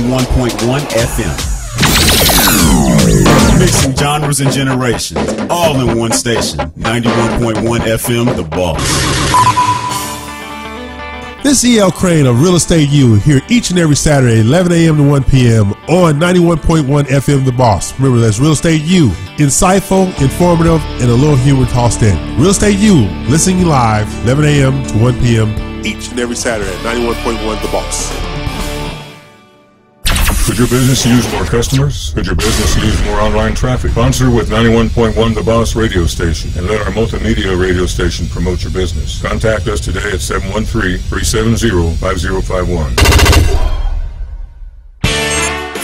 91.1 FM. Mixing genres and generations, all in one station. 91.1 FM, The Boss. This is E.L. Crane of Real Estate U here each and every Saturday, 11 a.m. to 1 p.m. on 91.1 FM The Boss. Remember, that's Real Estate U. Insightful, informative, and a little humor tossed in. Real Estate U, listening live, 11 a.m. to 1 p.m. each and every Saturday at 91.1 The Boss. Could your business use more customers? Could your business use more online traffic? Sponsor with 91.1 The Boss radio station and let our multimedia radio station promote your business. Contact us today at 713-370-5051.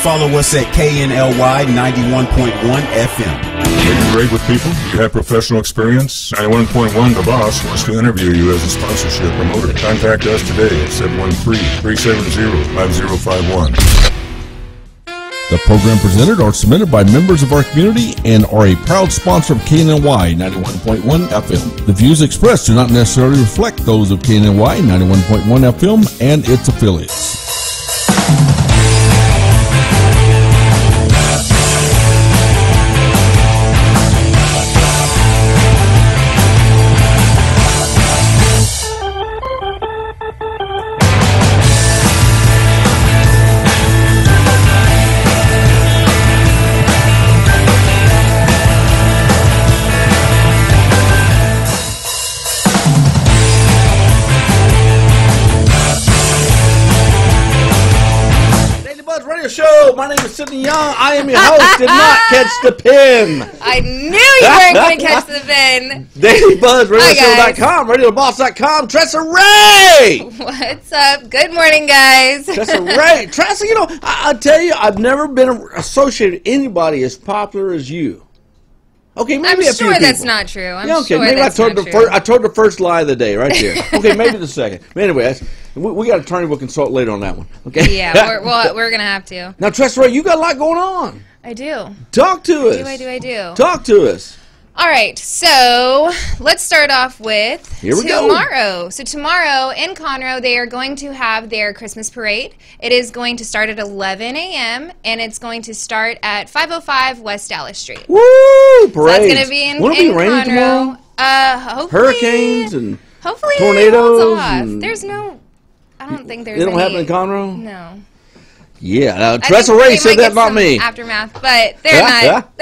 Follow us at KNLY 91.1 FM. Are you great with people? Do you have professional experience? 91.1 The Boss wants to interview you as a sponsorship promoter. Contact us today at 713-370-5051. The program presented or submitted by members of our community and are a proud sponsor of KNLY 91.1 FM. The views expressed do not necessarily reflect those of KNLY 91.1 FM and its affiliates. My name is Sidney Young. I am your host. Did not catch the pin. I knew you weren't going to catch the pin. DailyBuzzRadioShow.com, RadioTheBoss.com, Tressa Ray. What's up? Good morning, guys. Tressa Ray. Tressa, you know, I'll tell you, I've never been associated with anybody as popular as you. Okay, maybe I'm a few sure people. that's not true. I'm okay, sure maybe that's I told not the true. I told the first lie of the day right there. Okay, maybe the second. But anyway, we got an attorney we'll consult later on that one. Okay. Yeah, we're gonna have to. Now, Tressa Ray, you got a lot going on. I do. Talk to us. I do. Talk to us. All right, so let's start off with tomorrow. So tomorrow in Conroe, they are going to have their Christmas parade. It is going to start at 11 a.m., and it's going to start at 505 West Dallas Street. Woo! Parade. So that's going to be in raining Conroe. Hopefully, hurricanes and hopefully tornadoes. There's no, I don't think there's They don't any, happen in Conroe? No. Yeah, Tressa Ray said that, not me. Aftermath, but they're not.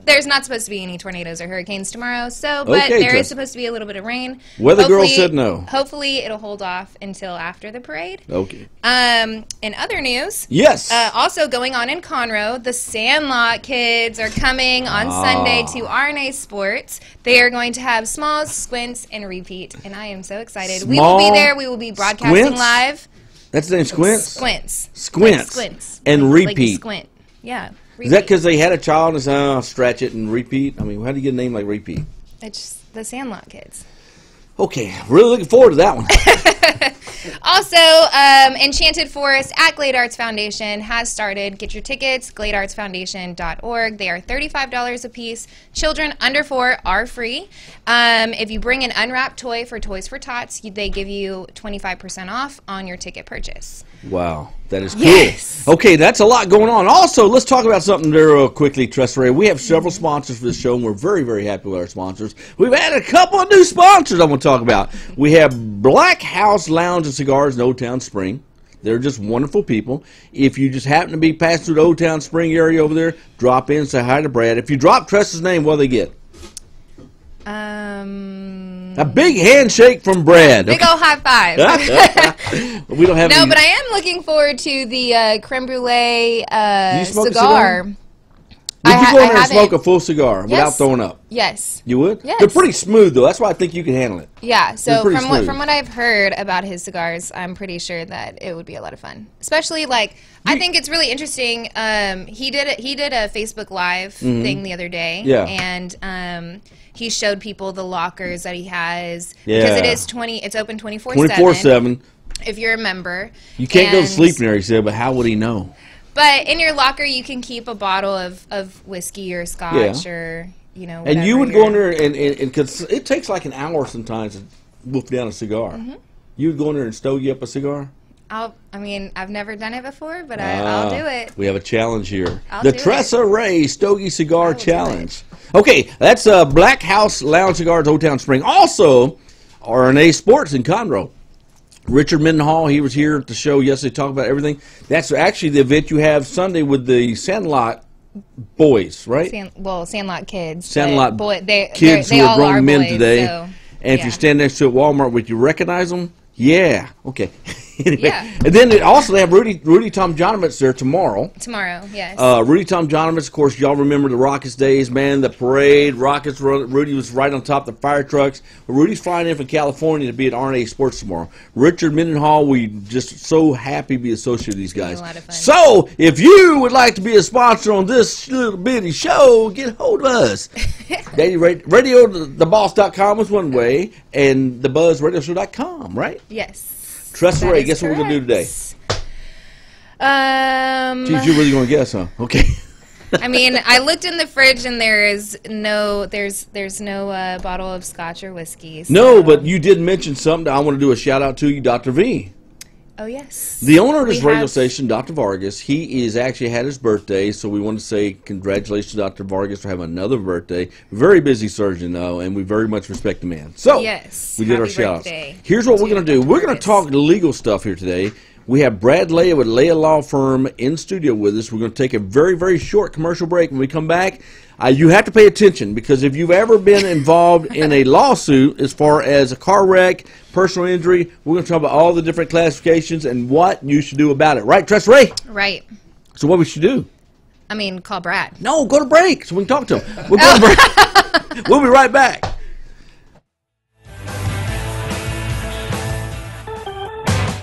There's not supposed to be any tornadoes or hurricanes tomorrow. So, but there is supposed to be a little bit of rain. Weather girl said no. Hopefully, it'll hold off until after the parade. Okay. In other news, yes. Also going on in Conroe, the Sandlot kids are coming on Sunday to RNA Sports. They are going to have Smalls, Squints, and Repeat, and I am so excited. We will be there. We will be broadcasting live. That's the name, Squints? Squints. Like and Repeat. Like squint. Yeah. Repeat. Is that because they had a child and said, stretch it and Repeat? I mean, how do you get a name like Repeat? It's just the Sandlot kids. Okay, really looking forward to that one. Also, Enchanted Forest at Glade Arts Foundation has started. Get your tickets, gladeartsfoundation.org. They are $35 a piece. Children under 4 are free. If you bring an unwrapped toy for Toys for Tots, they give you 25% off on your ticket purchase. Wow, that is cool. Yes. Okay, that's a lot going on. Also, let's talk about something there real quickly, Tressa Ray. We have several sponsors for this show, and we're very, very happy with our sponsors. We've added a couple of new sponsors I want to talk about. We have Black House Lounge and Cigars in Old Town Spring. They're just wonderful people. If you just happen to be passing through the Old Town Spring area over there, drop in, say hi to Brad. If you drop Tressa's name, what do they get? A big handshake from Brad. Big old high five. We don't have no, but I am looking forward to the creme brulee cigar. Would you go in there and smoke a full cigar without throwing up? Yes. You would? Yes. They're pretty smooth, though. That's why I think you can handle it. Yeah, so from what I've heard about his cigars, I'm pretty sure that it would be a lot of fun. Especially, like, I think it's really interesting. He did a Facebook Live thing the other day. Yeah. And he showed people the lockers that he has. Because it's open 24/7. 24/7. If you're a member. You can't go to sleep in there, he said, but how would he know? But in your locker, you can keep a bottle of whiskey or scotch or, you know, whatever. And you would go in there and because it takes like an hour sometimes to wolf down a cigar. You would go in there and stow you up a cigar? I mean, I've never done it before, but I'll do it. We have a challenge here. I'll The do Tressa Ray Stogie Cigar do Challenge. Okay, that's Black House Lounge Cigars, Old Town Spring. Also, RNA Sports in Conroe. Richard Mendenhall, he was here at the show yesterday talking about everything. That's actually the event you have Sunday with the Sandlot boys, right? Sandlot kids. Sandlot kids who are grown men today. So, and if you stand next to a Walmart, would you recognize them? Yeah. Okay. Anyway. Yeah. And then they have Rudy Tom Jonovitz there tomorrow. Tomorrow, yes. Rudy Tom Jonovitz, of course, y'all remember the Rockets days, man, the parade. Rudy was right on top of the fire trucks. Rudy's flying in from California to be at RNA Sports tomorrow. Richard Mendenhall, we just so happy to be associated with these guys. A lot of fun. So, if you would like to be a sponsor on this little bitty show, get a hold of us. RadioTheBoss.com is one way, and thebuzzradioshow.com, right? Yes. Tressa Ray, guess what we're going to do today? Geez, you're really going to guess, huh? Okay. I mean, I looked in the fridge and there's no bottle of scotch or whiskey. So. No, but you did mention something. I want to do a shout out to you, Dr. V. Oh, yes. The owner of this radio station, Dr. Vargas, he is actually had his birthday, so we want to say congratulations to Dr. Vargas for having another birthday. Very busy surgeon, though, and we very much respect the man. So, yes, we did our shout-outs. Here's what we're going to do. We're going to talk legal stuff here today. We have Brad Leah with Leah Law Firm in studio with us. We're going to take a very, very short commercial break. When we come back, you have to pay attention, because if you've ever been involved in a lawsuit as far as a car wreck, personal injury, we're going to talk about all the different classifications and what you should do about it. Right, Tressa Ray? Right. So what we should do? I mean, call Brad. No, go to break so we can talk to him. We'll go to break. We'll be right back.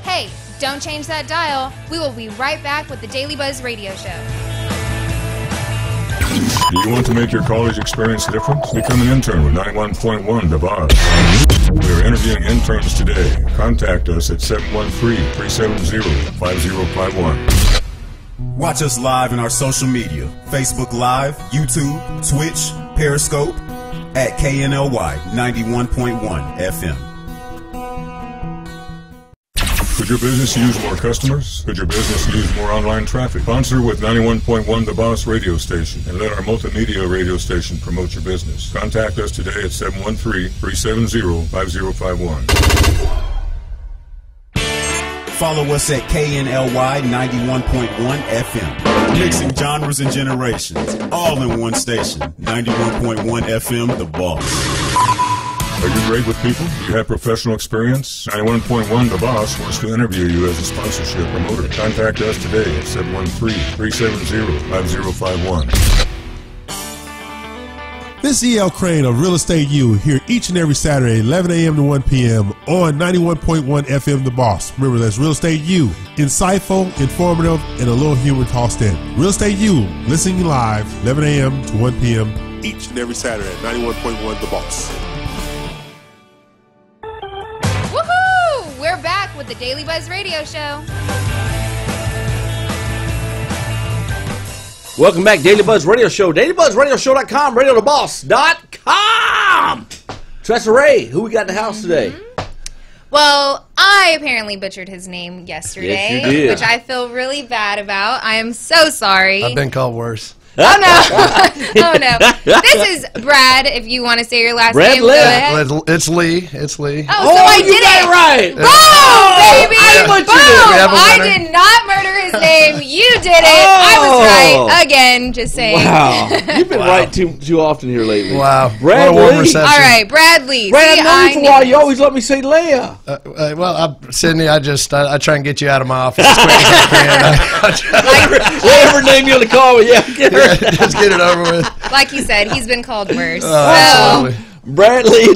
Hey, don't change that dial. We will be right back with the Daily Buzz Radio Show. Do you want to make your college experience different? Become an intern with 91.1 The Boss. We are interviewing interns today. Contact us at 713-370-5051. Watch us live in our social media, Facebook Live, YouTube, Twitch, Periscope, at KNLY 91.1 FM. Could your business use more customers? Could your business use more online traffic? Sponsor with 91.1 The Boss radio station and let our multimedia radio station promote your business. Contact us today at 713-370-5051. Follow us at KNLY 91.1 FM. Mixing genres and generations, all in one station. 91.1 FM, The Boss. Are you great with people? Do you have professional experience? 91.1 The Boss wants to interview you as a sponsorship promoter. Contact us today at 713-370-5051. This is E.L. Crane of Real Estate U here each and every Saturday, 11 a.m. to 1 p.m. on 91.1 FM The Boss. Remember, that's Real Estate U. Insightful, informative, and a little humor tossed in. Real Estate U, listening live, 11 a.m. to 1 p.m. each and every Saturday at 91.1 The Boss. Woohoo! We're back with the Daily Buzz Radio Show. Welcome back, Daily Buzz Radio Show. DailyBuzzRadioShow.com, RadioTheBoss.com. Tressa Ray, who we got in the house today? Well, I apparently butchered his name yesterday, Yes, you did. which I feel really bad about. I am so sorry. I've been called worse. Oh, no. Oh, no. This is Brad, if you want to say your last Brad name. Leah. Go ahead. It's Lee. It's Lee. Oh, so I you did got it right. Boom, baby! I butchered Boom! it. We have a I winner. did not murder his name. You did it. I was right. Again, just saying. Wow. You've been right too often here lately. Wow. Brad what a warm Lee. reception. All right, Brad Lee. Brad, See, I know you for a knew while. it. You always let me say Leia. Sydney, I try and get you out of my office as quick as I can. Whatever name you want to call me, yeah. Just get it over with. Like you said, he's been called worse. Absolutely. Brad Lee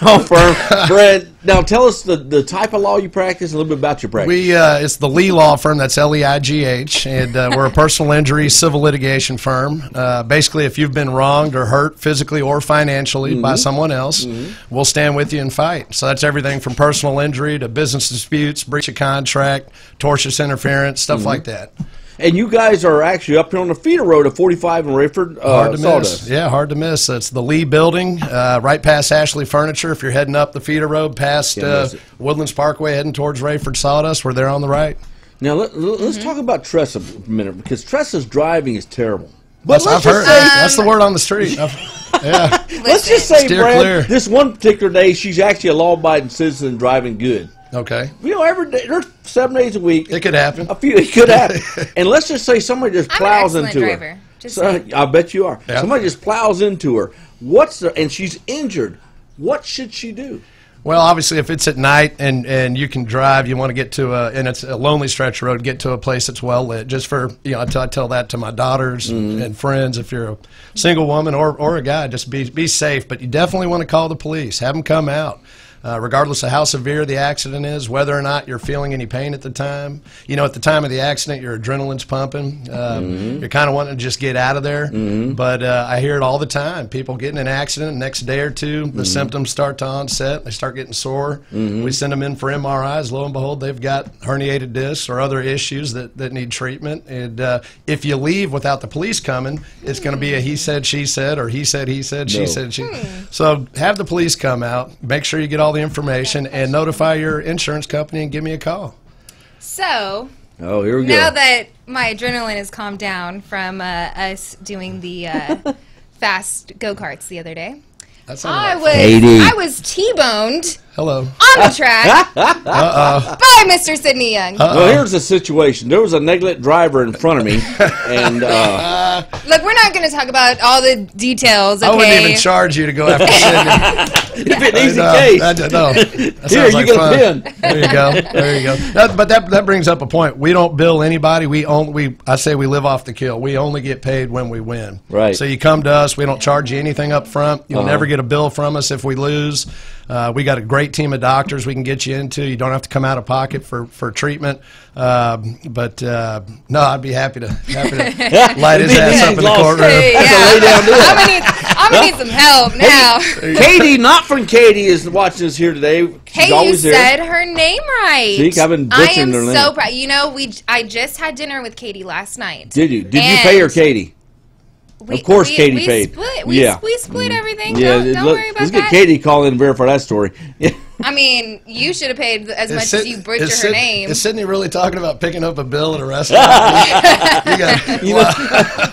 Law Firm. Brad, now tell us the type of law you practice and a little bit about your practice. It's the Lee Law Firm. That's Leigh, and we're a personal injury civil litigation firm. Basically, if you've been wronged or hurt physically or financially by someone else, we'll stand with you and fight. So that's everything from personal injury to business disputes, breach of contract, tortious interference, stuff like that. And you guys are actually up here on the feeder road of 45 in Rayford. Hard to Sawdust. miss. Yeah, hard to miss. It's the Lee Building, right past Ashley Furniture. If you're heading up the feeder road past Woodlands Parkway, heading towards Rayford Sawdust, we're there on the right. Now let's talk about Tressa a minute, because Tressa's driving is terrible. But I've heard that's the word on the street. Yeah. Let's just say, Steer Brad, clear. this one particular day, she's actually a law-abiding citizen and driving good. Okay. You know, every day, there's 7 days a week. It could happen. It could happen. And let's just say somebody just plows I'm an into excellent her. driver. Just I bet you are. Yeah. Somebody just plows into her. And she's injured. What should she do? Well, obviously, if it's at night and you can drive, you want to get to and it's a lonely stretch of road, get to a place that's well lit. Just for, I tell that to my daughters and friends. If you're a single woman or a guy, just be safe. But you definitely want to call the police. Have them come out. Regardless of how severe the accident is, whether or not you're feeling any pain at the time. At the time of the accident, your adrenaline's pumping. You're kind of wanting to just get out of there. But I hear it all the time. People get in an accident, next day or two, the symptoms start to onset. They start getting sore. We send them in for MRIs. Lo and behold, they've got herniated discs or other issues that need treatment. And if you leave without the police coming, it's going to be a he said, she said, or he said, she said, she. So have the police come out. Make sure you get all the information and notify your insurance company and give me a call. So, here we go. Now that my adrenaline has calmed down from us doing the fast go-karts the other day, I was T-boned Hello. on the track by Mr. Sidney Young. Well, here's the situation. There was a negligent driver in front of me, and look, we're not going to talk about all the details. Okay? I wouldn't even charge you to go after Sidney. it'd be an easy case. That Here, sounds you like get fun. a pin. There you go. But that brings up a point. We don't bill anybody. I say we live off the kill. We only get paid when we win. Right. So you come to us. We don't charge you anything up front. You'll never get a bill from us if we lose. We got a great team of doctors we can get you into. You don't have to come out of pocket for treatment. But no, I'd be happy to light his ass up in the courtroom. Hey, I'm gonna need some help now. Katie, not from Katie, is watching us here today. She's Hey, you always said her name right. See, I've been I butchering am her name. so proud. I just had dinner with Katie last night. Did you? Did you pay her, Katie? Of course Katie paid. We split everything. Yeah, Don't worry about let's that. get Katie call in and verify that story. I mean, you should have paid as much as you butcher her name. Is Sydney really talking about picking up a bill at a restaurant?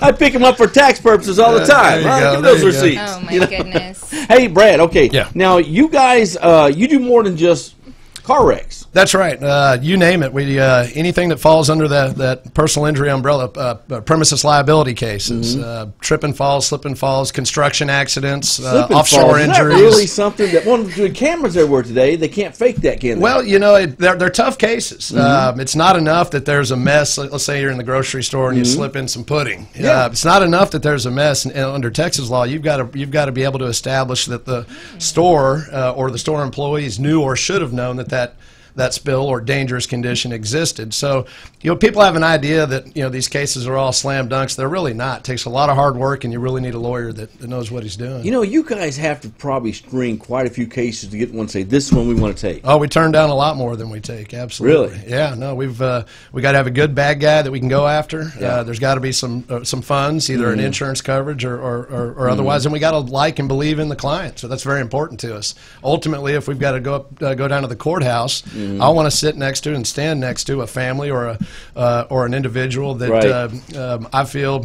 I pick them up for tax purposes all the time. Give those receipts. Oh my goodness. Hey, Brad. Okay. Yeah. Now you guys, you do more than just car wrecks. That's right. You name it. We anything that falls under that personal injury umbrella, premises liability cases, trip and falls, slip and falls, construction accidents, offshore injuries. Is that really something that the cameras there were today? They can't fake that, can they? Well, they're tough cases. It's not enough that there's a mess. Let's say you're in the grocery store and you slip in some pudding. It's not enough that there's a mess. And under Texas law, you've got to be able to establish that the store or the store employees knew or should have known that spill or dangerous condition existed. So, people have an idea that, these cases are all slam dunks. They're really not. It takes a lot of hard work, and you really need a lawyer that knows what he's doing. You guys have to probably screen quite a few cases to get one say, this one we want to take. Oh, we turn down a lot more than we take, absolutely. Really? Yeah, no, we got to have a good bad guy that we can go after. Yeah. There's got to be some funds, either an insurance coverage or otherwise, and we got to like and believe in the client. So that's very important to us. Ultimately, if we've got to go down to the courthouse, I want to sit next to and stand next to a family or an individual that I feel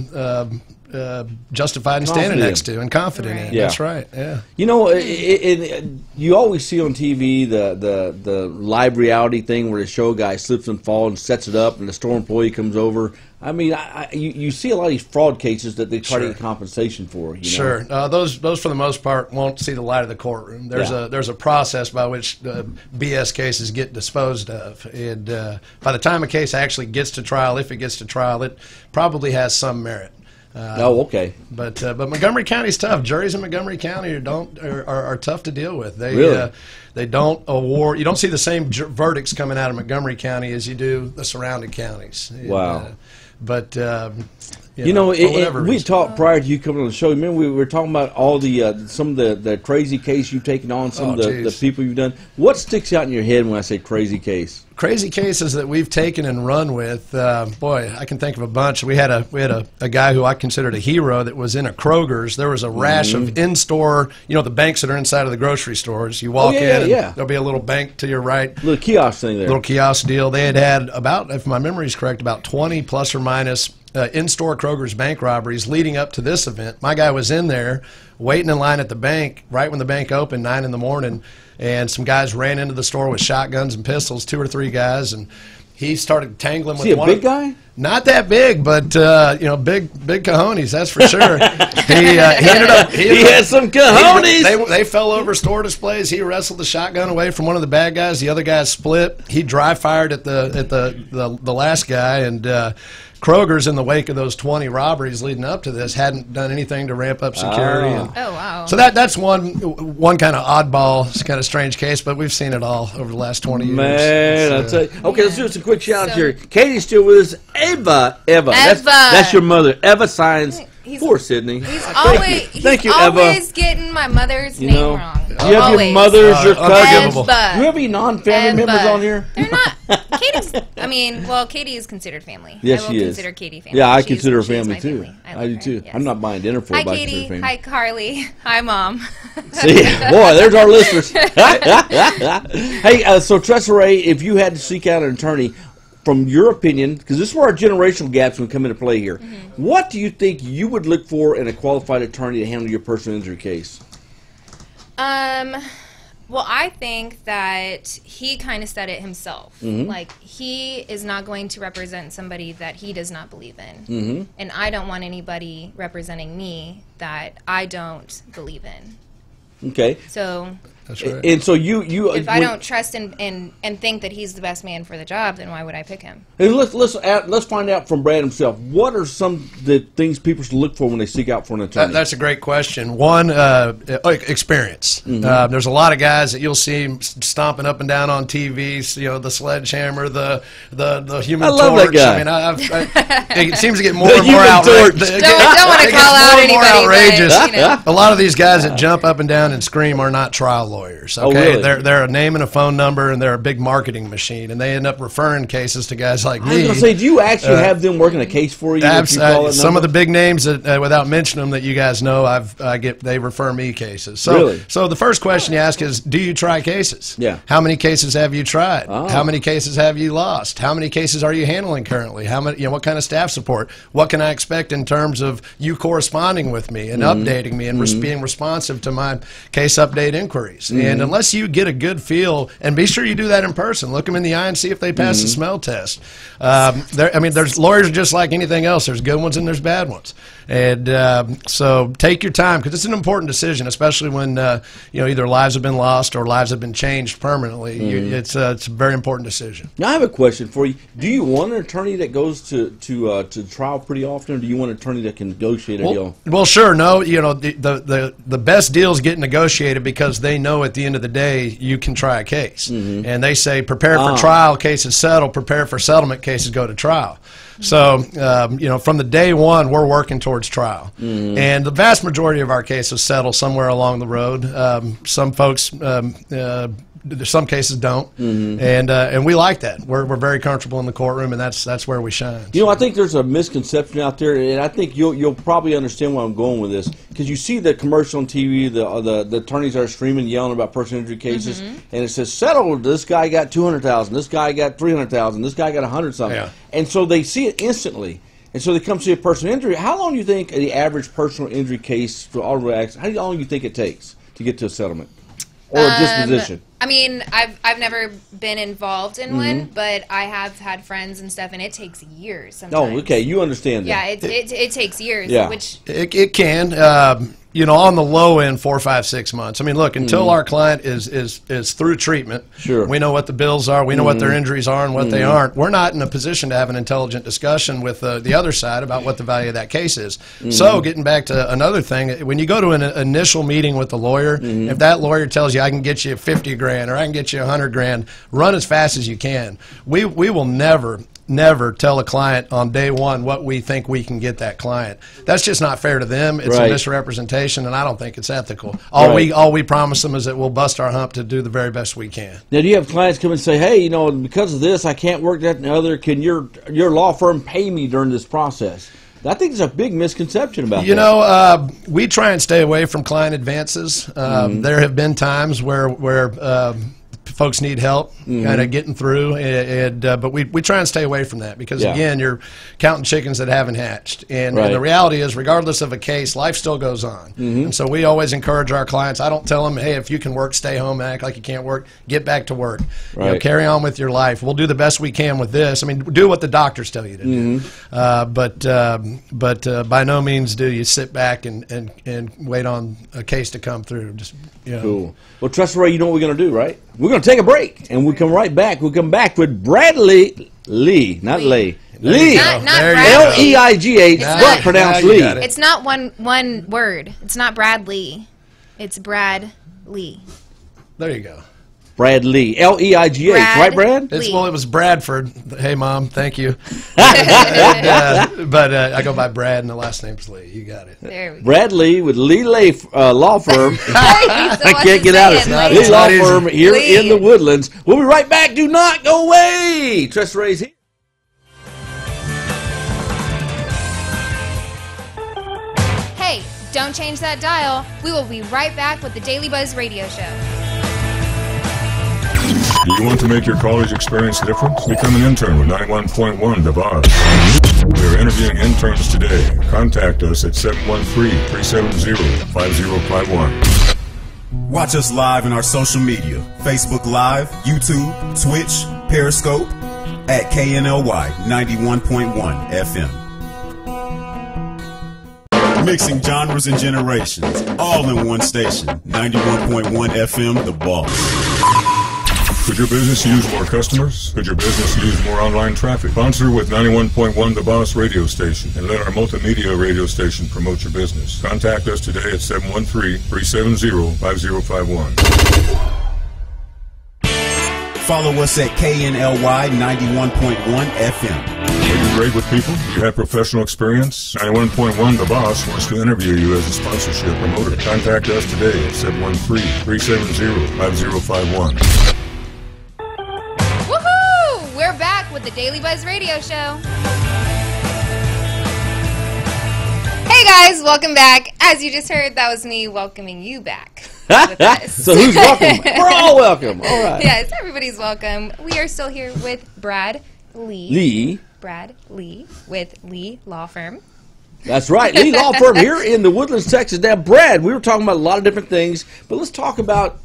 justified in standing next to and confident in. Yeah. That's right. Yeah. You always see on TV the live reality thing where they show a guy slips and falls and sets it up, and the store employee comes over. I mean, you see a lot of these fraud cases that they try to get compensation for. Sure. Those for the most part won't see the light of the courtroom. There's a process by which BS cases get disposed of, and by the time a case actually gets to trial, if it gets to trial, it probably has some merit. Okay. But Montgomery County's tough. Juries in Montgomery County are tough to deal with. They don't award. You don't see the same verdicts coming out of Montgomery County as you do the surrounding counties. Wow. But You know, for whatever we reason. talked prior to you coming on the show. Remember, we were talking about all the some of the crazy case you've taken on, some of the people you've done. What sticks out in your head when I say crazy case? Crazy cases that we've taken and run with, boy, I can think of a bunch. We had a guy who I considered a hero that was in a Kroger's. There was a rash of in-store, the banks that are inside of the grocery stores. You walk in, and there'll be a little bank to your right. Little kiosk thing there. Little kiosk deal. They had about, if my memory is correct, about 20 plus or minus in-store Kroger's bank robberies leading up to this event. My guy was in there waiting in line at the bank right when the bank opened, 9 in the morning, and some guys ran into the store with shotguns and pistols, 2 or 3 guys, and he started tangling with one. Is he a big guy? Not that big, but big cojones, that's for sure. He ended up. He had some cojones. They fell over store displays. He wrestled the shotgun away from one of the bad guys. The other guy split. He dry fired at the last guy, and Kroger's, in the wake of those 20 robberies leading up to this, hadn't done anything to ramp up security. Oh, wow. So that's one kind of oddball, kind of strange case, but we've seen it all over the last 20 years. Man, I'll tell you. Okay, let's do some quick shout-outs here. Katie's still with us. Eva. That's your mother. Eva signs for Sydney. Thank you, always getting my mother's name wrong. You have your mother's, your cousin. Do you have any non-family members on here? They're not. Katie is considered family. Yes, I will she is. consider Katie family. Yeah, I consider her family too. Family. I do too. Yes. I'm not buying dinner for her. Hi, Katie. Hi, Carly. Hi, Mom. See, boy, there's our listeners. Hey, so Tressa Ray, if you had to seek out an attorney, from your opinion, because this is where our generational gaps would come into play here, what do you think you would look for in a qualified attorney to handle your personal injury case? Well, I think that he kind of said it himself. Like, he is not going to represent somebody that he does not believe in. And I don't want anybody representing me that I don't believe in. Okay. So... That's right. And so you if I don't trust and think that he's the best man for the job, then why would I pick him? And let's find out from Brad himself. What are some of the things people should look for when they seek out for an attorney? That's a great question. One, experience. There's a lot of guys that you'll see stomping up and down on TV. The sledgehammer, the human torch. I love that guy. It seems to get more and more outrageous. Don't want to call out anybody. Outrageous. But, A lot of these guys that jump up and down and scream are not trial lawyers. Okay, really? They're a name and a phone number, and they're a big marketing machine, and they end up referring cases to guys like me. I was going to say, do you actually have them working a case for you? Some of the big names that, without mentioning them, that you guys know, they refer me cases. So, really? So the first question you ask is, do you try cases? Yeah. How many cases have you tried? How many cases have you lost? How many cases are you handling currently? How many? What kind of staff support? What can I expect in terms of you corresponding with me and updating me and being responsive to my case update inquiries? And unless you get a good feel, and be sure you do that in person, look them in the eye and see if they pass the smell test. There's lawyers are just like anything else. There's good ones and there's bad ones. And so take your time, because it's an important decision, especially when either lives have been lost or lives have been changed permanently. It's a very important decision. Now I have a question for you. Do you want an attorney that goes to trial pretty often, or do you want an attorney that can negotiate a deal? Well, sure. No, the best deals get negotiated because they know at the end of the day you can try a case, and they say prepare for trial, cases settle. Prepare for settlement, cases go to trial. So, from the day one, we're working towards trial. And the vast majority of our cases settle somewhere along the road. Some folks, some cases don't. And we like that. We're very comfortable in the courtroom, and that's where we shine. I think there's a misconception out there, and I think you'll probably understand where I'm going with this, because you see the commercial on TV, the attorneys are screaming, yelling about personal injury cases, and it says, settle, this guy got $200,000, this guy got $300,000, this guy got $100,000. Yeah. And so they see it instantly. And so they come see a personal injury. How long do you think the average personal injury case for auto accident, how long do you think it takes to get to a settlement or a disposition? I've never been involved in one, but I have had friends and stuff, and it takes years sometimes. Oh, okay. You understand that. Yeah, it takes years. Yeah. Which it can. On the low end, 4, 5, 6 months. Look, until our client is through treatment, sure, we know what the bills are, we know what their injuries are and what they aren't. We're not in a position to have an intelligent discussion with the other side about what the value of that case is. So, getting back to another thing, when you go to an initial meeting with the lawyer, if that lawyer tells you I can get you $50,000 or I can get you $100,000, run as fast as you can. We will never never tell a client on day one what we think we can get that client. That's just not fair to them. It's a misrepresentation, and I don't think it's ethical. All we promise them is that we'll bust our hump to do the very best we can. Now, do you have clients come and say, hey, you know, because of this, I can't work that and the other. Can your law firm pay me during this process? I think there's a big misconception about that. You know, we try and stay away from client advances. There have been times where folks need help kind of getting through, but we try and stay away from that because, again, you're counting chickens that haven't hatched. And the reality is, regardless of a case, life still goes on. And so we always encourage our clients. I don't tell them, hey, if you can work, stay home, act like you can't work, get back to work. You know, carry on with your life. We'll do the best we can with this. I mean, do what the doctors tell you to do. But by no means do you sit back and wait on a case to come through. Just, you know. Cool. Well, Trust Ray, you know what we're going to do, right? We're going to take a break, and we'll come right back. We'll come back with Bradley Lee, not Lee. Lee. Not L-E-I-G-H, but pronounced Lee. It's not one word. It's not Brad Lee. It's Brad Lee. There you go. Brad Lee. L-E-I-G-H, right, Brad? Well, it was Bradford. Hey, Mom, thank you. But I go by Brad, and the last name's Lee. You got it. There we go. Brad Lee with Lee Law Firm. I can't get out of it. Lee Law Firm here in the Woodlands. We'll be right back. Do not go away. Trust Ray's here. Hey, don't change that dial. We will be right back with the Daily Buzz Radio Show. Do you want to make your college experience different? Become an intern with 91.1 The Boss. We are interviewing interns today. Contact us at 713-370-5051. Watch us live in our social media, Facebook Live, YouTube, Twitch, Periscope, at KNLY 91.1 FM. Mixing genres and generations, all in one station, 91.1 FM, The Boss. Could your business use more customers? Could your business use more online traffic? Sponsor with 91.1 The Boss radio station and let our multimedia radio station promote your business. Contact us today at 713-370-5051. Follow us at KNLY 91.1 FM. Are you great with people? Do you have professional experience? 91.1 The Boss wants to interview you as a sponsorship promoter. Contact us today at 713-370-5051. We're back with the Daily Buzz Radio Show. Hey guys, welcome back. As you just heard, that was me welcoming you back. So who's welcome? We're all welcome. All right. Yes, everybody's welcome. We are still here with Brad Lee. Brad Lee with Lee Law Firm. That's right, Lee Law Firm here in the Woodlands, Texas. Now, Brad, we were talking about a lot of different things, but let's talk about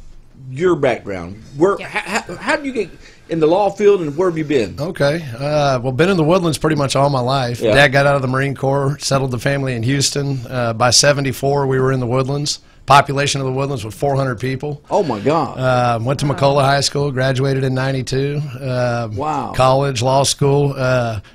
your background. How did you get in the law field, and where have you been? Okay. Well, been in the Woodlands pretty much all my life. Yeah. Dad got out of the Marine Corps, settled the family in Houston. By 74, we were in the Woodlands. Population of the Woodlands was 400 people. Oh, my God. Went to McCullough High School, graduated in 92. Wow. College, law school.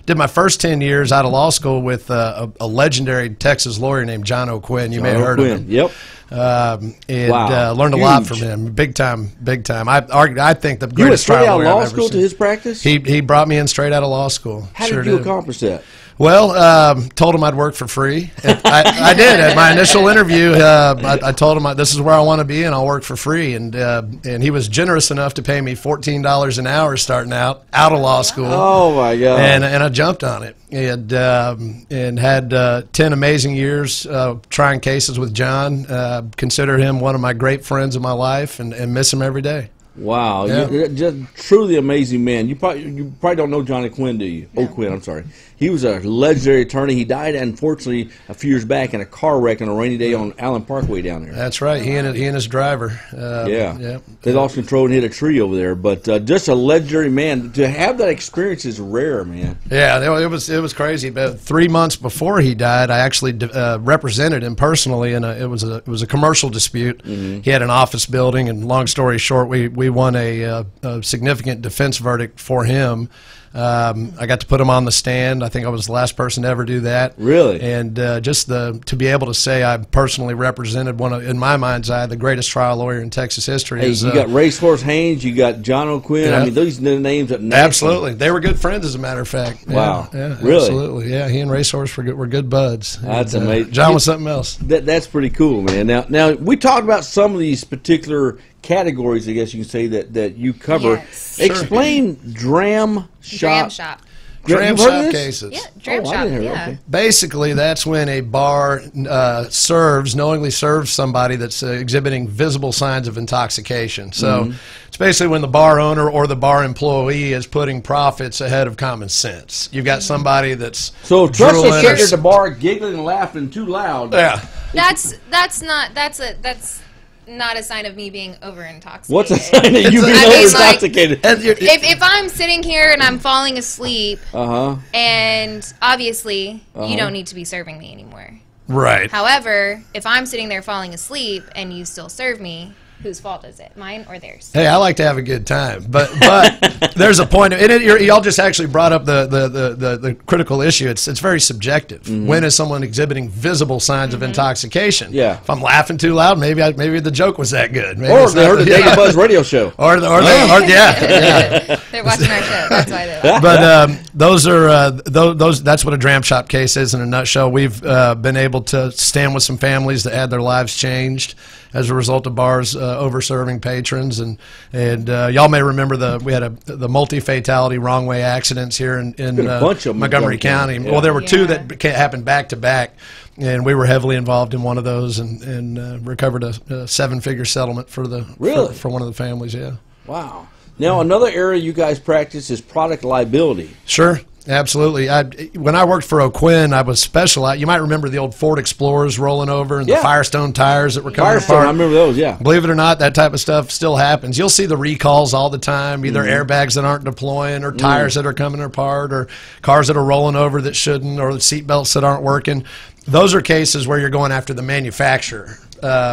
Did my first 10 years out of law school with a legendary Texas lawyer named John O'Quinn. You may have heard of him. Yep. Learned a lot from him. Big time. I think the greatest trial lawyer I've ever seen. You went straight out of law school to his practice? He brought me in straight out of law school. How did you accomplish that? Well, told him I'd work for free. I did. At my initial interview, I told him this is where I want to be and I'll work for free. And he was generous enough to pay me $14 an hour starting out of law school. Oh, my God. And I jumped on it and had 10 amazing years trying cases with John. Consider him one of my great friends of my life and miss him every day. Wow, Yeah. just truly amazing man. You probably don't know Johnny Quinn, do you? Oh, Quinn, I'm sorry. He was a legendary attorney. He died, unfortunately, a few years back in a car wreck on a rainy day on Allen Parkway down there. That's right. He and his driver. They lost control and hit a tree over there. But just a legendary man. To have that experience is rare, man. Yeah, it was crazy. But 3 months before he died, I actually represented him personally, and it was a commercial dispute. Mm-hmm. He had an office building, and long story short, we won a significant defense verdict for him. I got to put them on the stand. I think I was the last person to ever do that. Really? And just to be able to say I personally represented one of, in my mind's eye, the greatest trial lawyer in Texas history. Hey, you got Racehorse Haynes, you got John O'Quinn. Yeah. I mean, those are the names that absolutely. They were good friends, as a matter of fact. Wow. Yeah, really? Absolutely. Yeah, he and Racehorse were good buds. That's and, amazing. John was something else. That's pretty cool, man. Now we talked about some of these particular categories, I guess you can say, that you cover. Yes. Explain Dram Shop. Dram shop. Dram You've heard of shop this? cases. Yeah, dram I shop. didn't hear Yeah. that. Okay. Basically, that's when a bar knowingly serves somebody that's exhibiting visible signs of intoxication. So it's basically when the bar owner or the bar employee is putting profits ahead of common sense. You've got somebody that's So Trust's drooling sitting or- at the bar giggling and laughing too loud. Yeah. That's not a sign of me being over intoxicated. What's a sign that you It's- being I mean, over intoxicated? And you're- If I'm sitting here and I'm falling asleep, Uh-huh. and obviously you don't need to be serving me anymore. right. However, if I'm sitting there falling asleep and you still serve me, whose fault is it? Mine or theirs? Hey, I like to have a good time, but there's a point. And y'all just actually brought up the critical issue. It's very subjective. When is someone exhibiting visible signs of intoxication? Yeah. If I'm laughing too loud, maybe the joke was that good. Maybe Or it's they not- heard the Daily Buzz radio show. Yeah. They're watching our show. That's why they laugh. But those are those. That's what a dram shop case is in a nutshell. We've been able to stand with some families that had their lives changed as a result of bars over serving patrons, and y'all may remember we had the multi-fatality wrong way accidents here in a bunch of them in Montgomery County. Yeah. Well, there were two Yeah. that happened back to back, and we were heavily involved in one of those, and recovered a seven-figure settlement for Really? for one of the families. Yeah. Wow. Now, another area you guys practice is product liability. Sure, absolutely. When I worked for O'Quinn, I was specialized. You might remember the old Ford Explorers rolling over and Yeah. the Firestone tires that were coming Firestone, apart. I remember those, yeah. Believe it or not, that type of stuff still happens. You'll see the recalls all the time, either airbags that aren't deploying or tires that are coming apart or cars that are rolling over that shouldn't or the seat belts that aren't working. Those are cases where you're going after the manufacturer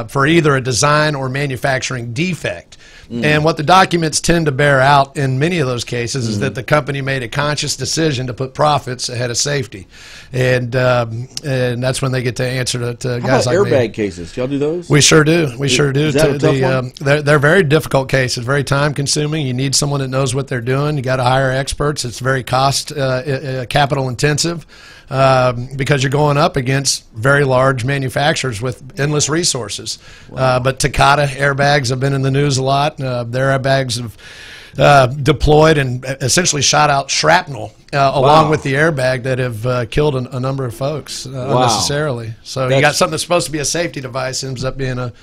for either a design or manufacturing defect. And what the documents tend to bear out in many of those cases is that the company made a conscious decision to put profits ahead of safety, and that's when they get to answer to How guys about like me. airbag cases? Do y'all do those? We sure do. We sure do. Is that a tough one? They're very difficult cases, very time consuming. You need someone that knows what they're doing. You got to hire experts. It's very capital intensive. Because you're going up against very large manufacturers with endless resources. But Takata airbags have been in the news a lot. Their airbags have deployed and essentially shot out shrapnel along with the airbag that have killed a number of folks unnecessarily. So you got something that's supposed to be a safety device ends up being a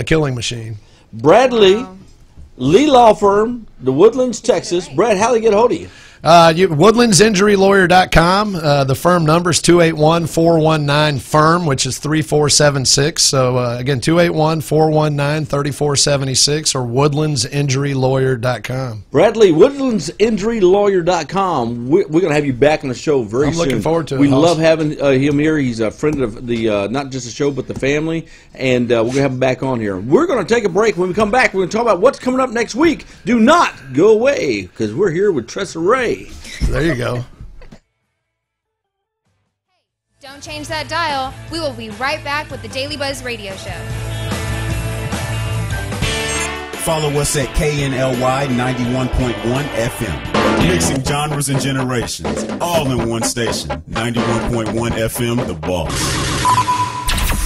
killing machine. Bradley, Lee Law Firm, the Woodlands, Texas. Brad, how do they get a hold of you? WoodlandsInjuryLawyer.com. The firm number is 281-419-FIRM, which is 3476. So, again, 281-419-3476 or WoodlandsInjuryLawyer.com. Bradley, WoodlandsInjuryLawyer.com. We're going to have you back on the show very soon. I'm looking forward to it, We Hoss. love having him here. He's a friend of the not just the show, but the family. And we're going to have him back on here. We're going to take a break. When we come back, we're going to talk about what's coming up next week. Do not go away, because we're here with Tressa Ray. There you go. Don't change that dial. We will be right back with the Daily Buzz Radio Show. Follow us at KNLY 91.1 FM. Mixing genres and generations, all in one station. 91.1 FM, The Boss.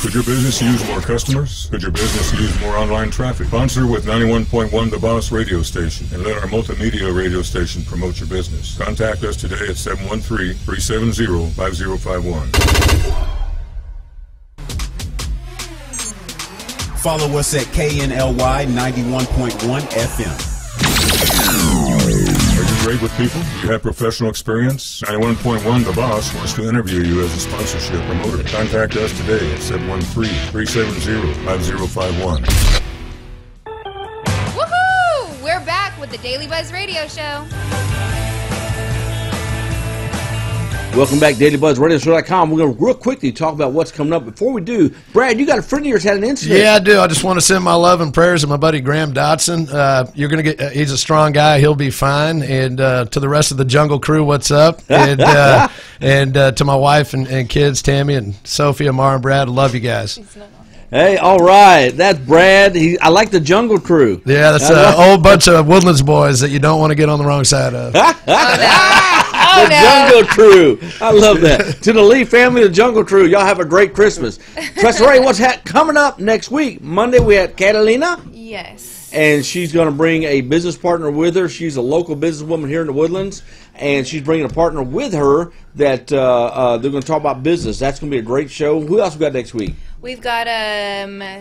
Could your business use more customers? Could your business use more online traffic? Sponsor with 91.1 The Boss radio station and let our multimedia radio station promote your business. Contact us today at 713-370-5051. Follow us at KNLY 91.1 FM. Are you great with people? Do you have professional experience? 91.1 The Boss wants to interview you as a sponsorship promoter. Contact us today at 713-370-5051. Woohoo! We're back with the Daily Buzz Radio Show. Welcome back, DailyBuzzRadioShow.com. We're going to real quickly talk about what's coming up. Before we do, Brad, you got a friend of yours had an incident. Yeah, I do. I just want to send my love and prayers to my buddy Graham Dotson. You're going to get. He's a strong guy. He'll be fine. And to the rest of the Jungle Crew, what's up? And to my wife and kids, Tammy and Sophie, Amar, and Brad, I love you guys. Hey, all right. That's Brad. I like the Jungle Crew. Yeah, that's a whole bunch of Woodlands boys that you don't want to get on the wrong side of. Oh, no. Jungle Crew. I love that. To the Lee family, the Jungle Crew, y'all have a great Christmas. Tressa Ray, what's coming up next week? Monday, we have Catalina. Yes. And she's going to bring a business partner with her. She's a local businesswoman here in the Woodlands, and she's bringing a partner with her that they're going to talk about business. That's going to be a great show. Who else we got next week? We've got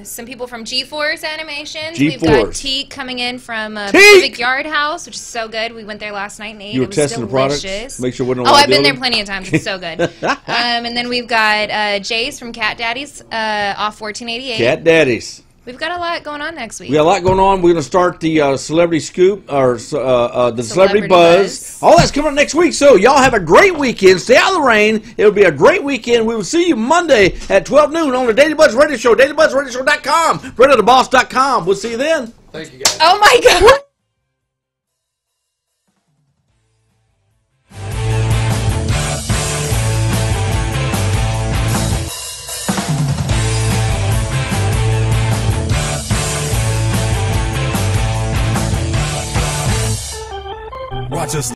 some people from G-Force Animations. G-Force. We've got Teak coming in from Pacific Yard House, which is so good. We went there last night and ate. You were it was testing delicious. the products? Make sure we don't. Oh, I've been there plenty of times. It's so good. And then we've got Jace from Cat Daddies off 1488. Cat Daddies. We've got a lot going on next week. We got a lot going on. We're going to start the Celebrity Scoop, or the Celebrity Buzz. All that's coming up next week. So y'all have a great weekend. Stay out of the rain. It'll be a great weekend. We will see you Monday at 12 noon on the Daily Buzz Radio Show, dailybuzzradioshow.com, radiotheboss.com. We'll see you then. Thank you, guys. Oh, my God. Watch us